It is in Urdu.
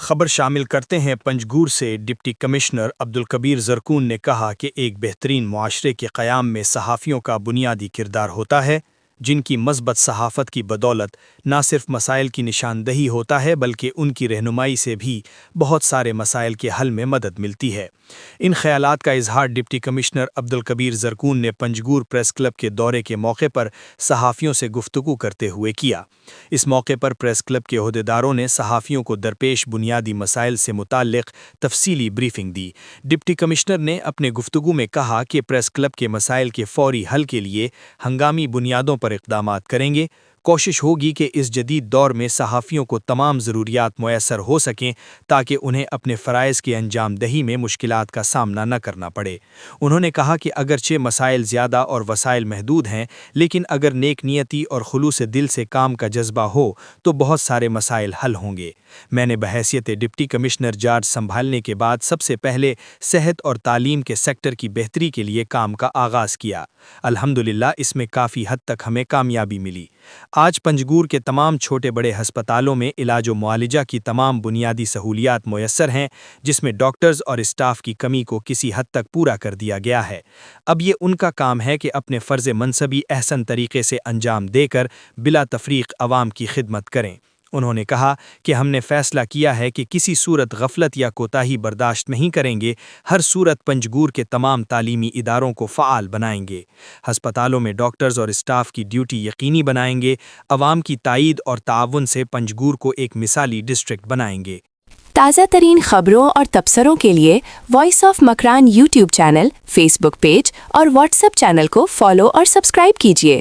خبر شامل کرتے ہیں پنجگور سے۔ ڈپٹی کمشنر عبدالکبیر زرکون نے کہا کہ ایک بہترین معاشرے کے قیام میں صحافیوں کا بنیادی کردار ہوتا ہے، جن کی مثبت صحافت کی بدولت نہ صرف مسائل کی نشاندہی ہوتا ہے بلکہ ان کی رہنمائی سے بھی بہت سارے مسائل کے حل میں مدد ملتی ہے۔ ان خیالات کا اظہار ڈپٹی کمشنر عبدالکبیر زرکون نے پنجگور پریس کلب کے دورے کے موقع پر صحافیوں سے گفتگو کرتے ہوئے کیا۔ اس موقع پر پریس کلب کے عہدیداروں نے صحافیوں کو درپیش بنیادی مسائل سے متعلق تفصیلی بریفنگ دی۔ ڈپٹی کمشنر نے اپنے گفتگو میں کہا کہ پریس کلب کے مسائل کے فوری حل کے لیے ہنگامی بنیادوں پر اقدامات کریں گے۔ کوشش ہوگی کہ اس جدید دور میں صحافیوں کو تمام ضروریات میسر ہو سکیں تاکہ انہیں اپنے فرائض کی انجام دہی میں مشکلات کا سامنا نہ کرنا پڑے۔ انہوں نے کہا کہ اگرچہ مسائل زیادہ اور وسائل محدود ہیں، لیکن اگر نیک نیتی اور خلوص دل سے کام کا جذبہ ہو تو بہت سارے مسائل حل ہوں گے۔ میں نے بحیثیت ڈپٹی کمشنر چارج سنبھالنے کے بعد سب سے پہلے صحت اور تعلیم کے سیکٹر کی بہتری کے لیے کام کا آغاز کیا۔ الحمدللہ اس میں کافی حد تک ہمیں کامیابی ملی۔ آج پنجگور کے تمام چھوٹے بڑے ہسپتالوں میں علاج و معالجہ کی تمام بنیادی سہولیات میسر ہیں، جس میں ڈاکٹرز اور اسٹاف کی کمی کو کسی حد تک پورا کر دیا گیا ہے۔ اب یہ ان کا کام ہے کہ اپنے فرض منصبی احسن طریقے سے انجام دے کر بلا تفریق عوام کی خدمت کریں۔ انہوں نے کہا کہ ہم نے فیصلہ کیا ہے کہ کسی صورت غفلت یا کوتاہی برداشت نہیں کریں گے، ہر صورت پنجگور کے تمام تعلیمی اداروں کو فعال بنائیں گے، ہسپتالوں میں ڈاکٹرز اور اسٹاف کی ڈیوٹی یقینی بنائیں گے، عوام کی تائید اور تعاون سے پنجگور کو ایک مثالی ڈسٹرکٹ بنائیں گے۔ تازہ ترین خبروں اور تبصروں کے لیے voice of Makran YouTube channel, Facebook page اور واٹس ایپ چینل کو فالو اور سبسکرائب کیجیے۔